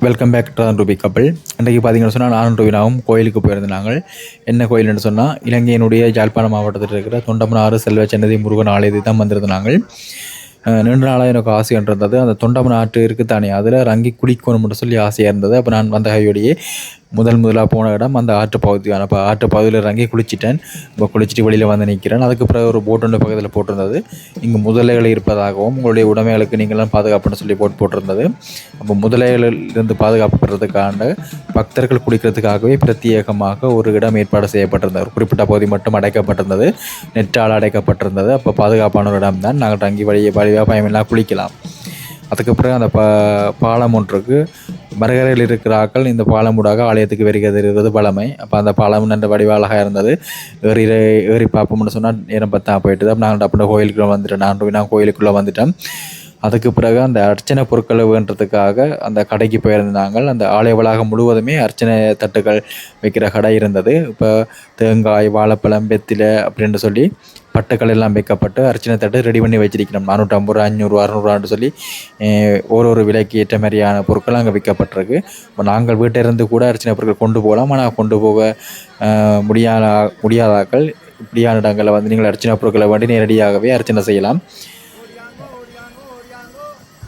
Welcome back to Ruby கப்பல். இன்றைக்கு பார்த்தீங்கன்னு சொன்னால் நானும் ரூபினாவும் கோயிலுக்கு போயிருந்தாங்க. என்ன கோயில்னு சொன்னால் இலங்கையினுடைய யாழ்ப்பாணம் மாவட்டத்தில் இருக்கிற தொண்டமனாறு செல்வச்சன்னதி முருகன் ஆலயத்துக்கு தான் வந்திருந்தாங்க. நீண்ட நாளாக எனக்கு ஆசையாக இருந்தது. அந்த தொண்டமன் ஆற்று இருக்குத்தானே, அதில் ரங்கி குளிக்கணும்னு சொல்லி ஆசையாக இருந்தது. அப்போ நான் வந்த கையோடையே முதலாக போன இடம் அந்த ஆற்று பகுதியான. அப்போ ஆற்று பகுதியில் இறங்கி குளிச்சிட்டேன். இப்போ குளிச்சுட்டு வெளியில் வந்து நிற்கிறேன். அதுக்கு பிறகு ஒரு போட் ஒன்று பக்கத்தில் போட்டிருந்தது. இங்கே முதலைகள் இருப்பதாகவும் உங்களுடைய உடைமைகளுக்கு நீங்களாம் பாதுகாப்புன்னு சொல்லி போட்டிருந்தது. அப்போ முதலைகளிலிருந்து பாதுகாப்பு பெறதுக்கான பக்தர்கள் குளிக்கிறதுக்காகவே பிரத்யேகமாக ஒரு இடம் ஏற்பாடு செய்யப்பட்டிருந்தது. ஒரு குறிப்பிட்ட பகுதி மட்டும் அடைக்கப்பட்டிருந்தது, நெட்டால் அடைக்கப்பட்டிருந்தது. அப்போ பாதுகாப்பான ஒரு இடம் தான். நாங்கள் தங்கி வழியாக பயமில்லாம் குளிக்கலாம். அதுக்கு பிறகு அந்த பாலம் ஒன்றுக்கு மரகரையில் இருக்கிற ஆக்கள் இந்த பாலம் ஊடாக ஆலயத்துக்கு வருகிறது பழமை. அப்போ அந்த பாலம் நல்ல வடிவாளாக இருந்தது. ஏறி பார்ப்போம்னு சொன்னால் நேரம் பத்தா போயிட்டு தான் நாங்கள் அப்படின்னா கோயிலுக்குள்ளே வந்துட்டேன். நான் கோயிலுக்குள்ளே வந்துட்டேன். அதுக்கு பிறகு அந்த அர்ச்சனை பொருட்களை வேண்டுறதுக்காக அந்த கடைக்கு போயிருந்தாங்க. அந்த ஆலய வளாகம் முழுவதுமே அர்ச்சனை தட்டுகள் வைக்கிற கடை இருந்தது. இப்போ தேங்காய், வாழைப்பழம், வெத்திலை அப்படின்னு சொல்லி பட்டுக்கள் எல்லாம் வைக்கப்பட்டு அர்ச்சனை தட்டு ரெடி பண்ணி வச்சிருக்கணும். 450 ரூபா, 500, 600 சொல்லி ஒரு விலைக்கு ஏற்ற மாதிரியான பொருட்கள் அங்கே விற்கப்பட்டிருக்கு. இப்போ நாங்கள் வீட்டிலிருந்து கூட அர்ச்சனை பொருட்கள் கொண்டு போகலாம். ஆனால் கொண்டு போக முடியாதாக்கள் இப்படியான இடங்களில் வந்து நீங்கள் அர்ச்சனை பொருட்களை வேண்டி நேரடியாகவே அர்ச்சனை செய்யலாம்.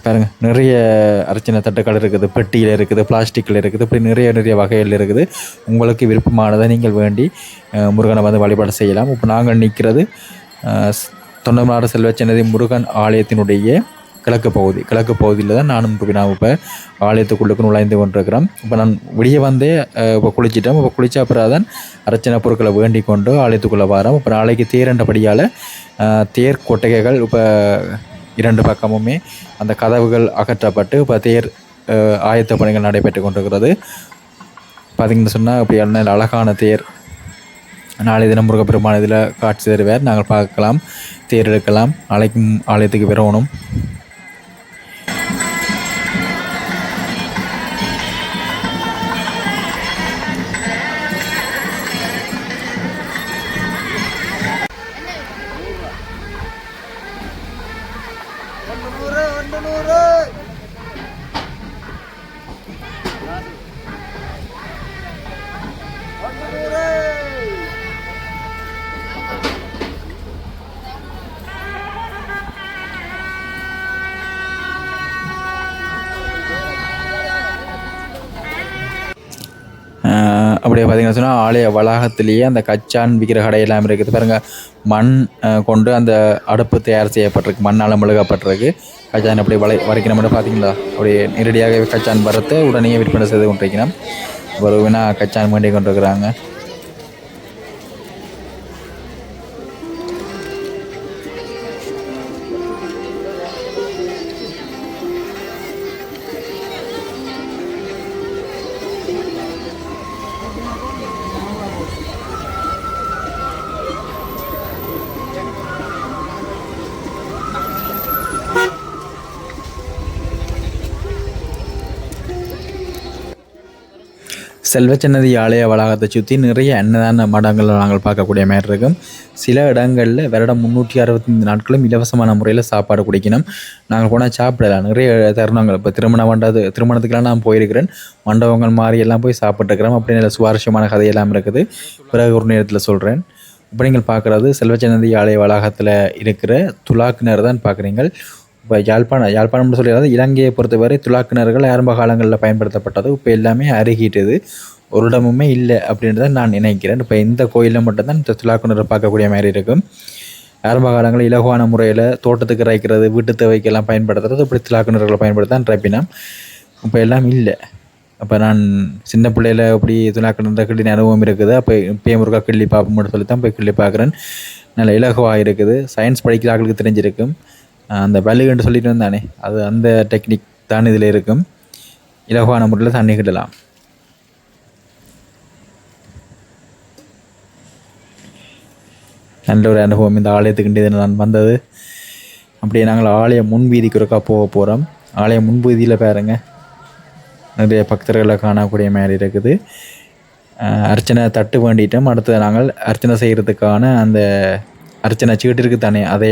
பாருங்கள், நிறைய அர்ச்சனை தட்டுக்கள் இருக்குது, பெட்டியில் இருக்குது, பிளாஸ்டிக்கில் இருக்குது, இப்படி நிறைய வகைகள் இருக்குது. உங்களுக்கு விருப்பமானதை நீங்கள் வேண்டி முருகனை வந்து வழிபாடு செய்யலாம். இப்போ நாங்கள் நிற்கிறது தொண்டமனாறு செல்வச்சன்னதி முருகன் ஆலயத்தினுடைய கிழக்கு பகுதியில் தான் நானும் நான் இப்போ ஆலயத்துக்குள்ளுக்கு நுழைந்து கொண்டிருக்கிறோம். இப்போ நான் வெளியே வந்தே இப்போ குளிச்சிட்டோம். இப்போ குளித்த அப்புறம் தான் அர்ச்சனை பொருட்களை வேண்டி கொண்டு ஆலயத்துக்குள்ளே வரோம். இப்போ நாளைக்கு தேரண்டபடியால் தேர் கொட்டகைகள் இப்போ 2 பக்கமுமே அந்த கதவுகள் அகற்றப்பட்டு இப்போ தேர் ஆயத்த பணிகள் நடைபெற்று கொண்டிருக்கிறது. பார்த்திங்கன்னு சொன்னால் அப்படி நல்ல அழகான தேர். நாளை தினம் முருகப்பெருமான் இதில் காட்சி தருவார். நாங்கள் பார்க்கலாம், தேர் எடுக்கலாம். நாளைக்கும் ஆலயத்துக்கு வரணும். அப்படியே பார்த்திங்கன்னா சொன்னால் ஆலய வளாகத்திலேயே அந்த கச்சான் விற்கிற கடையெல்லாம் இருக்குது. பாருங்கள், மண் கொண்டு அந்த அடுப்பு தயார் செய்யப்பட்டிருக்கு, மண்ணால் மெழுகப்பட்டிருக்கு. கச்சான் அப்படி வரைக்கிற மட்டும் பார்த்திங்களா, அப்படியே நேரடியாக கச்சான் வரத்தை உடனே விற்பனை செய்து கொண்டிருக்கணும். ஒரு வினா கச்சான் வேண்டி கொண்டிருக்கிறாங்க. செல்வச்சன்னதி ஆலய வளாகத்தை சுற்றி நிறைய அன்னதான மடங்களை நாங்கள் பார்க்கக்கூடிய மாதிரி இருக்கும். சில இடங்களில் வருடம் 365 நாட்களும் இலவசமான முறையில் சாப்பாடு குடிக்கணும். நாங்கள் போனால் சாப்பிடலாம். நிறைய தருணங்கள் இப்போ திருமணத்துக்கெல்லாம் நான் போயிருக்கிறேன். மண்டபங்கள் மாதிரி எல்லாம் போய் சாப்பிட்டுருக்கிறோம். அப்படி நல்ல சுவாரஸ்யமான கதையெல்லாம் இருக்குது. பிறகு ஒரு நேரத்தில் சொல்கிறேன். இப்போ நீங்கள் பார்க்குறது செல்வச்சன்னதி ஆலய வளாகத்தில் இருக்கிற துலாக்கிணறு தான் பார்க்குறீங்க. இப்போ யாழ்ப்பாணம்னு சொல்லிடுறது இலங்கையை பொறுத்தவரை துலாக்கிணறுகள் ஆரம்ப காலங்களில் பயன்படுத்தப்பட்டது. இப்போ எல்லாமே அருகிட்டது, ஒரு இடமுமே இல்லை அப்படின்றத நான் நினைக்கிறேன். இப்போ இந்த கோயிலில் மட்டும்தான் இந்த துலாக்கிணறு பார்க்கக்கூடிய மாதிரி இருக்கும். ஆரம்ப காலங்களில் இலகுவான முறையில் தோட்டத்துக்கு இறைக்கிறது, வீட்டு தேவைக்கெல்லாம் பயன்படுத்துறது, இப்படி துலாக்கிணறுகளை பயன்படுத்தான் ட்ரைப்பினா. இப்போ எல்லாம் இல்லை. அப்போ நான் சின்ன பிள்ளையில் இப்படி துலாக்கிணறு கிள்ளி அனுபவம் இருக்குது. அப்போ இப்போயும் ஒருக்கா கிள்ளி பார்ப்போம்னு சொல்லி தான் போய் கிள்ளி பார்க்குறேன். நல்ல இலகுவாக இருக்குது. சயின்ஸ் படிக்கிற ஆட்களுக்கு தெரிஞ்சிருக்கும். அந்த பல்லுகன்று சொல்லிட்டு வந்தானே, அது அந்த டெக்னிக் தான் இதில் இருக்கும். இலகுவான முறையில் தண்ணி கிடலாம். நல்ல ஒரு அனுபவம் இந்த ஆலயத்துக்கு நான் வந்தது. அப்படியே நாங்கள் ஆலய முன்வீதிக்கு ஒருக்கா போக போகிறோம். ஆலய முன்வீதியில் பாருங்க, நிறைய பக்தர்களை காணக்கூடிய மாதிரி இருக்குது. அர்ச்சனை தட்டு வேண்டிட்டோம். அடுத்து நாங்கள் அர்ச்சனை செய்கிறதுக்கான அந்த அர்ச்சனை சீட்டு இருக்குது தானே, அதை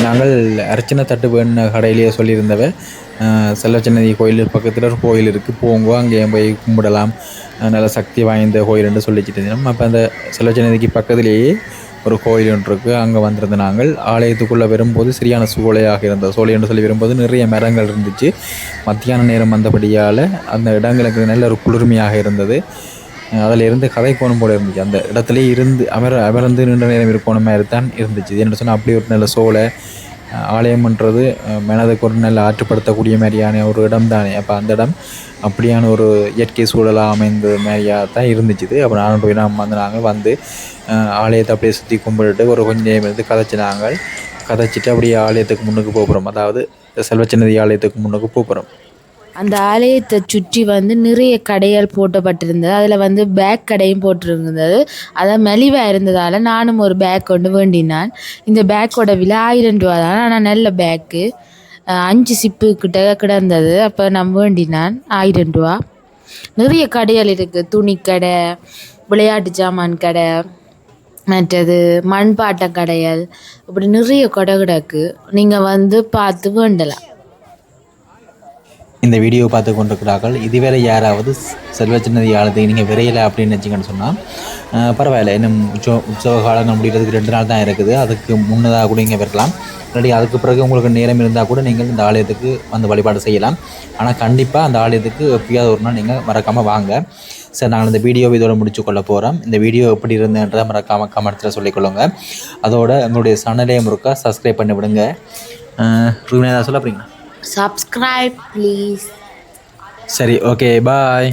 நாங்கள் அர்ச்சனை தட்டு வேணுன கடையிலேயே சொல்லியிருந்தவ செல்லச்சன்னதி கோயில் பக்கத்தில் ஒரு கோயில் இருக்குது, போங்க அங்கேயும் போய் கும்பிடலாம், நல்ல சக்தி வாய்ந்த கோயில்னு சொல்லிச்சிட்டு இருந்தோம். அப்போ அந்த செல்லச்சன்னதிக்கு பக்கத்திலேயே ஒரு கோயில் ஒன்று இருக்குது, அங்கே வந்திருந்த நாங்கள் ஆலயத்துக்குள்ளே வரும்போது சரியான சூளையாக இருந்தது. சூளைன்னு சொல்லி வரும்போது நிறைய மரங்கள் இருந்துச்சு. மத்தியான நேரம் வந்தபடியால் அந்த இடங்களுக்கு நல்ல ஒரு குளிர்மையாக இருந்தது. அதில் இருந்து கதைக்கோணும் போல இருந்துச்சு. அந்த இடத்துலேயே இருந்து அமர்ந்து நீண்ட நேரம் இருக்கணும் மாதிரி தான் இருந்துச்சு. என்ன சொன்னால் அப்படி ஒரு நல்ல சோலை ஆலயம்ன்றது மனதுக்கு ஒரு நல்ல ஆற்றுப்படுத்தக்கூடிய மாதிரியான ஒரு இடம் தானே. அப்போ அந்த இடம் அப்படியான ஒரு இயற்கை சூழலாக அமைந்த மாதிரியாக தான் இருந்துச்சு. அப்போ நானும் போய் நாங்கள் வந்து ஆலயத்தை அப்படியே சுற்றி கும்பிட்டுட்டு ஒரு கொஞ்சம் நேரம் இருந்து கதைச்சிட்டு அப்படியே ஆலயத்துக்கு முன்னுக்கு போகிறோம். அதாவது செல்வச்சன்னதி ஆலயத்துக்கு முன்னுக்கு போகிறோம். அந்த ஆலயத்தை சுற்றி நிறைய கடைகள் போட்டப்பட்டிருந்தது. அதில் பேக் கடையும் போட்டிருந்தது. அதை மலிவாக இருந்ததால் நானும் ஒரு பேக் கொண்டு வேண்டினான். இந்த பேக்கோட விலை 1000 ரூபா தான். ஆனால் நல்ல பேக்கு 5 சிப்பு கிட்ட கிடந்தது. அப்போ நான் வேண்டினான் 1000 ரூபா. நிறைய கடைகள் இருக்குது, துணிக்கடை, விளையாட்டு சாமான் கடை, மற்றது மண்பாட்ட கடைகள், இப்படி நிறைய கடை கிடக்கு. நீங்கள் பார்த்து வேண்டலாம். இந்த வீடியோ பார்த்து கொண்டிருக்கிறார்கள். இதுவரை யாராவது செல்வச்சன்னதி ஆலயத்துக்கு நீங்கள் விரையலை அப்படின்னு நினச்சிங்கன்னு சொன்னால் பரவாயில்ல, இன்னும் உற்சவ காலங்கள் முடிகிறதுக்கு 2 நாள் தான் இருக்குது. அதுக்கு முன்னதாக கூட இங்கே வரலாம். இல்லாட்டி அதுக்கு பிறகு உங்களுக்கு நேரம் இருந்தால் கூட நீங்கள் இந்த ஆலயத்துக்கு வந்து வழிபாடு செய்யலாம். ஆனால் கண்டிப்பாக அந்த ஆலயத்துக்கு எப்பயாவது ஒரு நாள் நீங்கள் மறக்காமல் வாங்க. சரி, நாங்கள் இந்த வீடியோவை இதோடு முடிச்சு கொள்ள போகிறோம். இந்த வீடியோ எப்படி இருந்ததுன்றதை மறக்காமல் கமெண்ட்ஸில் சொல்லிக்கொள்ளுங்க. அதோட எங்களுடைய சேனலையும் இருக்கா சப்ஸ்கிரைப் பண்ணி விடுங்க. ரூபினா சொல்ல போகிறீங்களா? Subscribe please. சரி, ஓகே, பாய்.